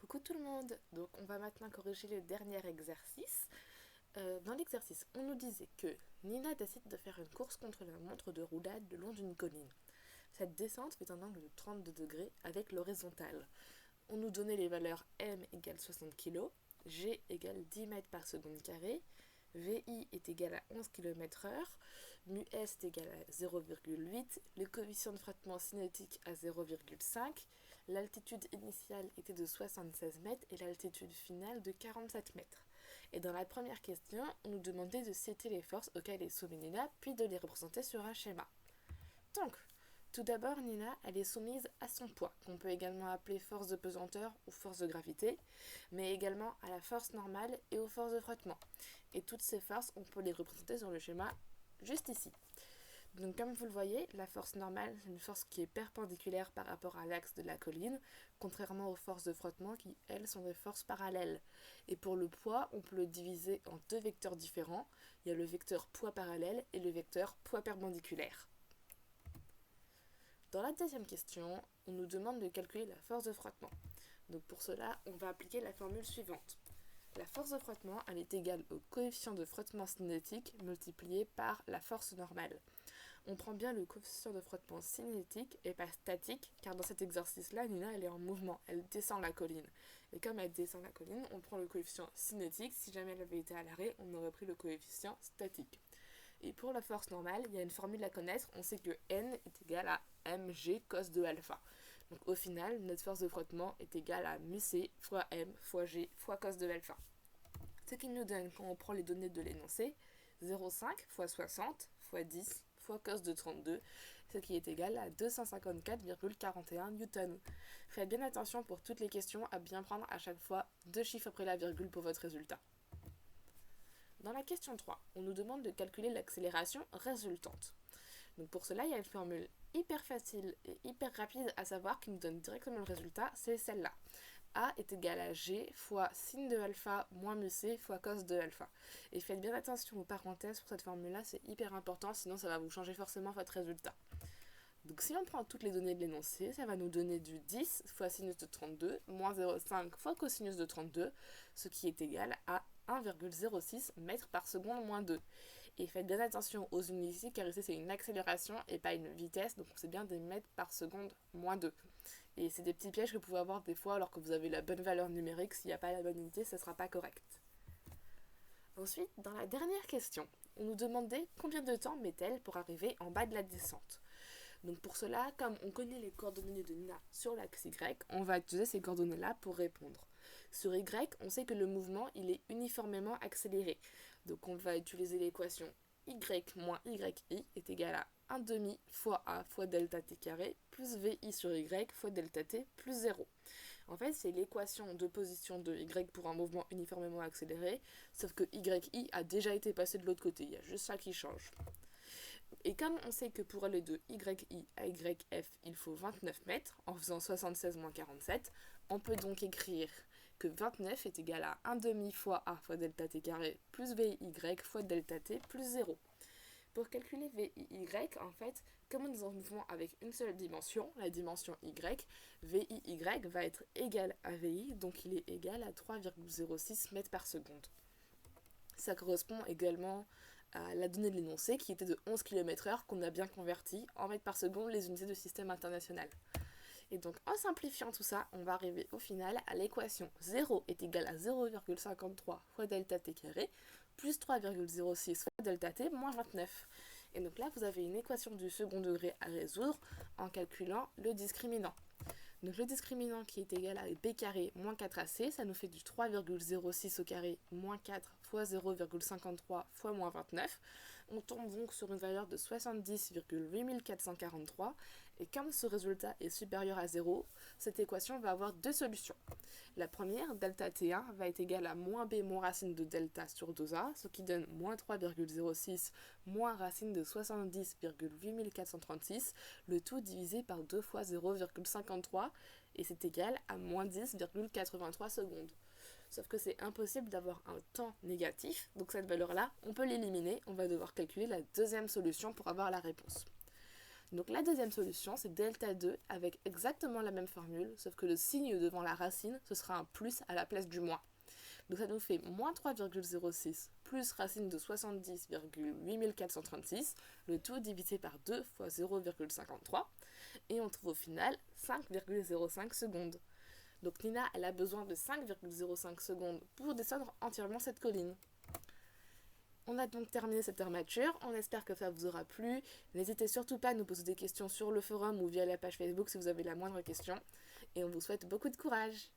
Coucou tout le monde. Donc on va maintenant corriger le dernier exercice. Dans l'exercice, on nous disait que Nina décide de faire une course contre la montre de roulade le long d'une colline. Cette descente fait un angle de 32 degrés avec l'horizontale. On nous donnait les valeurs m égale 60 kg, g égale 10 mètres par seconde carré, VI est égal à 11 km/h, mu S est égal à 0,8, le coefficient de frottement cinétique à 0,5, l'altitude initiale était de 76 mètres et l'altitude finale de 47 mètres. Et dans la première question, on nous demandait de citer les forces auxquelles est soumise Nina, puis de les représenter sur un schéma. Donc, tout d'abord, Nina, elle est soumise à son poids, qu'on peut également appeler force de pesanteur ou force de gravité, mais également à la force normale et aux forces de frottement. Et toutes ces forces, on peut les représenter sur le schéma juste ici. Donc comme vous le voyez, la force normale, c'est une force qui est perpendiculaire par rapport à l'axe de la colline, contrairement aux forces de frottement qui, elles, sont des forces parallèles. Et pour le poids, on peut le diviser en deux vecteurs différents. Il y a le vecteur poids parallèle et le vecteur poids perpendiculaire. Dans la deuxième question, on nous demande de calculer la force de frottement. Donc pour cela, on va appliquer la formule suivante. La force de frottement, elle est égale au coefficient de frottement cinétique multiplié par la force normale. On prend bien le coefficient de frottement cinétique et pas statique, car dans cet exercice-là, Nina, elle est en mouvement, elle descend la colline. Et comme elle descend la colline, on prend le coefficient cinétique. Si jamais elle avait été à l'arrêt, on aurait pris le coefficient statique. Et pour la force normale, il y a une formule à connaître. On sait que N est égal à mg cos de alpha. Donc au final, notre force de frottement est égale à mu c fois m fois g fois cos de alpha. Ce qui nous donne, quand on prend les données de l'énoncé, 0,5 fois 60 fois 10 fois cos de 32, ce qui est égal à 254,41 newtons. Faites bien attention pour toutes les questions à bien prendre à chaque fois deux chiffres après la virgule pour votre résultat. Dans la question 3, on nous demande de calculer l'accélération résultante. Donc pour cela, il y a une formule hyper facile et hyper rapide à savoir qui nous donne directement le résultat, c'est celle-là. A est égal à G fois sin de alpha moins mu c fois cos de alpha. Et faites bien attention aux parenthèses pour cette formule-là, c'est hyper important, sinon ça va vous changer forcément votre résultat. Donc si on prend toutes les données de l'énoncé, ça va nous donner du 10 fois sinus de 32 moins 0,5 fois cosinus de 32, ce qui est égal à 1,06 mètres par seconde moins 2. Et faites bien attention aux unités ici, car ici c'est une accélération et pas une vitesse, donc c'est bien des mètres par seconde moins 2. Et c'est des petits pièges que vous pouvez avoir des fois alors que vous avez la bonne valeur numérique. S'il n'y a pas la bonne unité, ça ne sera pas correct. Ensuite, dans la dernière question, on nous demandait combien de temps met-elle pour arriver en bas de la descente. Donc pour cela, comme on connaît les coordonnées de Nina sur l'axe Y, on va utiliser ces coordonnées-là pour répondre. Sur Y, on sait que le mouvement il est uniformément accéléré. Donc on va utiliser l'équation Y moins YI est égal à 1 demi fois A fois delta t carré plus VI sur Y fois delta t plus 0. En fait, c'est l'équation de position de Y pour un mouvement uniformément accéléré, sauf que YI a déjà été passé de l'autre côté, il y a juste ça qui change. Et comme on sait que pour aller de YI à YF, il faut 29 mètres, en faisant 76 moins 47, on peut donc écrire que 29 est égal à 1 demi fois A fois delta t carré plus VY fois delta t plus 0. Pour calculer VIY, en fait, comme on est en mouvement avec une seule dimension, la dimension Y, VIY va être égal à VI, donc il est égal à 3,06 mètres par seconde. Ça correspond également à la donnée de l'énoncé qui était de 11 km/h qu'on a bien converti en mètres par seconde les unités de système international. Et donc en simplifiant tout ça, on va arriver au final à l'équation 0 est égal à 0,53 fois delta t carré plus 3,06 fois delta t moins 29. Et donc là, vous avez une équation du second degré à résoudre en calculant le discriminant. Donc le discriminant qui est égal à b carré moins 4ac, ça nous fait du 3,06 au carré moins 4 fois 0,53 fois moins 29. On tombe donc sur une valeur de 70,8443 et comme ce résultat est supérieur à 0, cette équation va avoir deux solutions. La première, delta t1 va être égal à moins b moins racine de delta sur 2a, ce qui donne moins 3,06 moins racine de 70,8436, le tout divisé par 2 fois 0,53 et c'est égal à moins 10,83 secondes. Sauf que c'est impossible d'avoir un temps négatif, donc cette valeur-là, on peut l'éliminer, on va devoir calculer la deuxième solution pour avoir la réponse. Donc la deuxième solution, c'est delta 2 avec exactement la même formule, sauf que le signe devant la racine, ce sera un plus à la place du moins. Donc ça nous fait moins 3,06 plus racine de 70,8436, le tout divisé par 2 fois 0,53, et on trouve au final 5,05 secondes. Donc Nina, elle a besoin de 5,05 secondes pour descendre entièrement cette colline. On a donc terminé cette armature, on espère que ça vous aura plu. N'hésitez surtout pas à nous poser des questions sur le forum ou via la page Facebook si vous avez la moindre question. Et on vous souhaite beaucoup de courage.